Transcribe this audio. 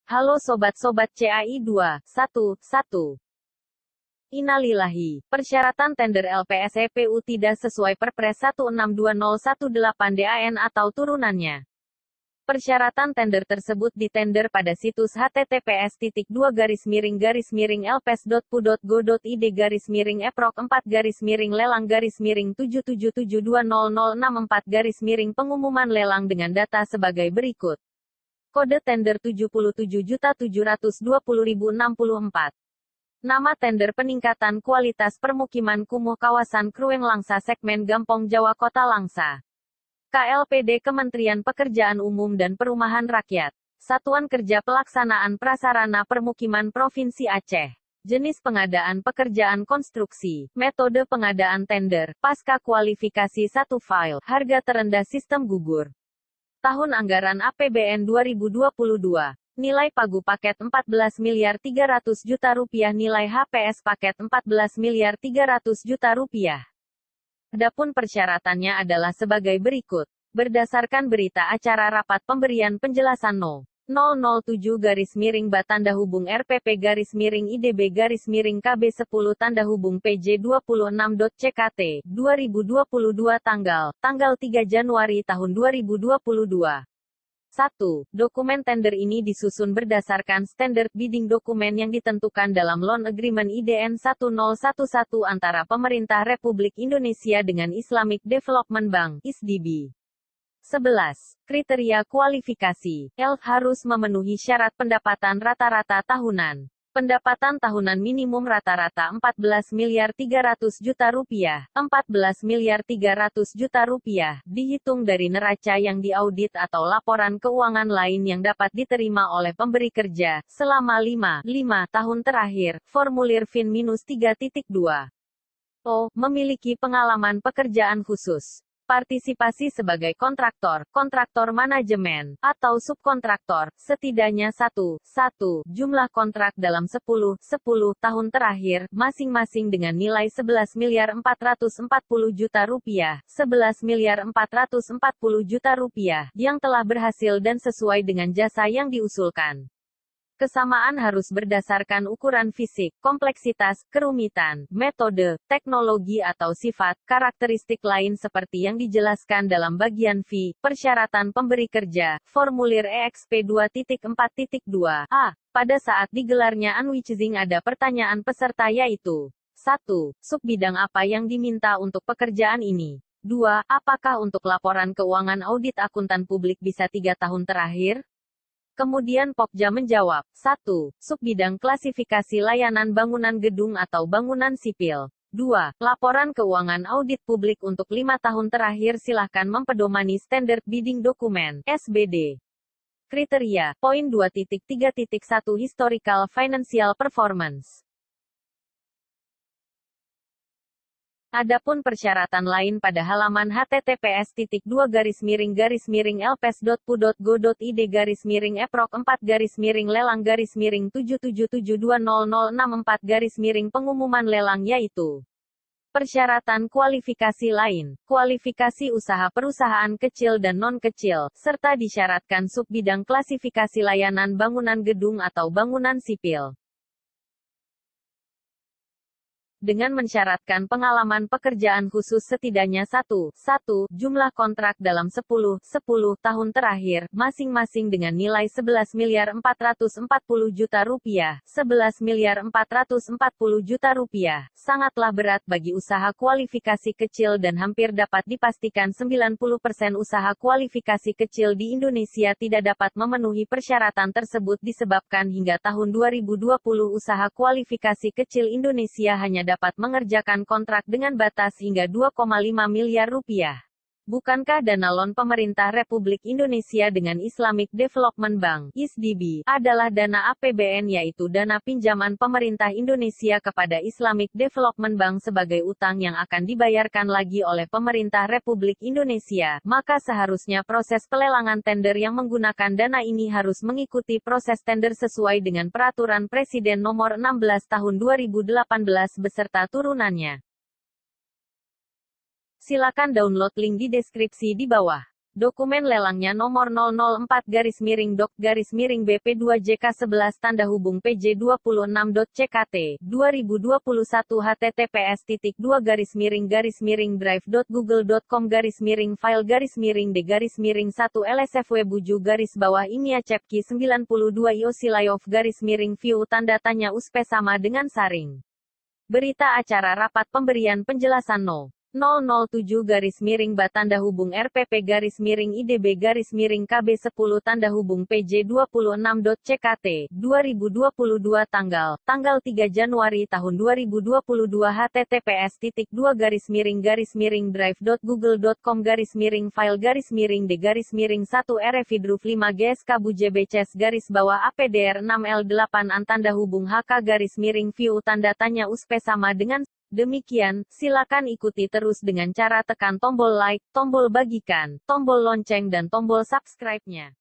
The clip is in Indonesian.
Halo sobat-sobat CAI 211. Innalillahi. Persyaratan tender LPSEPU tidak sesuai Perpres 162018 DAN atau turunannya. Persyaratan tender tersebut ditender pada situs https://lps.pu.go.id/lelang-eprok4-7772006 pengumuman lelang dengan data sebagai berikut. Kode tender 77.720.064. Nama tender peningkatan kualitas permukiman kumuh kawasan Krueng Langsa segmen Gampong Jawa Kota Langsa. KLPD Kementerian Pekerjaan Umum dan Perumahan Rakyat. Satuan Kerja Pelaksanaan Prasarana Permukiman Provinsi Aceh. Jenis pengadaan pekerjaan konstruksi. Metode pengadaan tender. Pasca kualifikasi 1 file. Harga terendah sistem gugur. Tahun anggaran APBN 2022. Nilai pagu paket Rp14.300.000.000. Nilai HPS paket Rp14.300.000.000. Adapun persyaratannya adalah sebagai berikut. Berdasarkan berita acara rapat pemberian penjelasan No. 007-IDB-KB-KB-KB10-PJ26.CKT 2022 tanggal 3 Januari tahun 2022. 1. Dokumen tender ini disusun berdasarkan standard bidding dokumen yang ditentukan dalam Loan Agreement IDN 1011 antara Pemerintah Republik Indonesia dengan Islamic Development Bank (ISDB). 11. Kriteria kualifikasi. ELF harus memenuhi syarat pendapatan rata-rata tahunan. Pendapatan tahunan minimum rata-rata Rp14.300.000.000, Rp14.300.000.000, dihitung dari neraca yang diaudit atau laporan keuangan lain yang dapat diterima oleh pemberi kerja, selama 5 tahun terakhir, formulir FIN-3.2. O. Memiliki pengalaman pekerjaan khusus. Partisipasi sebagai kontraktor, kontraktor manajemen, atau subkontraktor, setidaknya 1 jumlah kontrak dalam 10 tahun terakhir, masing-masing dengan nilai Rp11.440.000.000, Rp11.440.000.000, yang telah berhasil dan sesuai dengan jasa yang diusulkan. Kesamaan harus berdasarkan ukuran fisik, kompleksitas, kerumitan, metode, teknologi atau sifat, karakteristik lain seperti yang dijelaskan dalam bagian fee, persyaratan pemberi kerja, formulir EXP 2.4.2. A. Pada saat digelarnya unwitching ada pertanyaan peserta yaitu 1. Subbidang apa yang diminta untuk pekerjaan ini? 2. Apakah untuk laporan keuangan audit akuntan publik bisa 3 tahun terakhir? Kemudian Pokja menjawab, 1. Subbidang klasifikasi layanan bangunan gedung atau bangunan sipil. 2. Laporan keuangan audit publik untuk 5 tahun terakhir silahkan mempedomani Standard Bidding Document, SBD. Kriteria, poin 2.3.1 Historical Financial Performance. Adapun persyaratan lain pada halaman https://lps.pu.go.id/eprok4-777200664-pengumuman lelang yaitu persyaratan kualifikasi lain, kualifikasi usaha perusahaan kecil dan non-kecil, serta disyaratkan subbidang klasifikasi layanan bangunan gedung atau bangunan sipil. Dengan mensyaratkan pengalaman pekerjaan khusus setidaknya 1 jumlah kontrak dalam 10 tahun terakhir, masing-masing dengan nilai Rp11.440.000.000, Rp11.440.000.000, sangatlah berat bagi usaha kualifikasi kecil dan hampir dapat dipastikan 90% usaha kualifikasi kecil di Indonesia tidak dapat memenuhi persyaratan tersebut disebabkan hingga tahun 2020 usaha kualifikasi kecil Indonesia hanya dapat mengerjakan kontrak dengan batas hingga Rp2,5 miliar. Bukankah dana loan pemerintah Republik Indonesia dengan Islamic Development Bank (ISDB) adalah dana APBN yaitu dana pinjaman pemerintah Indonesia kepada Islamic Development Bank sebagai utang yang akan dibayarkan lagi oleh pemerintah Republik Indonesia, maka seharusnya proses pelelangan tender yang menggunakan dana ini harus mengikuti proses tender sesuai dengan Peraturan Presiden Nomor 16 Tahun 2018 beserta turunannya. Silakan download link di deskripsi di bawah. Dokumen lelangnya nomor 004-BP2-BP2JK11 tanda hubung PJ26.CKT 2021 https://drive.google.com/file-d-1 lsfw buju _imia cepki 92 iosilayov view tanda tanya uspe sama dengan saring. Berita acara rapat pemberian penjelasan No. 007 tanda hubung RPP IDB KB 10 tanda hubung PJ26.CKT 2022 tanggal 3 Januari tahun 2022 https://drive.google.com/file-d-1 rfidruf 5 gsk bujbcs APDR 6L8 an tanda hubung HK view tanda tanya uspe sama dengan. Demikian, silakan ikuti terus dengan cara tekan tombol like, tombol bagikan, tombol lonceng dan tombol subscribe-nya.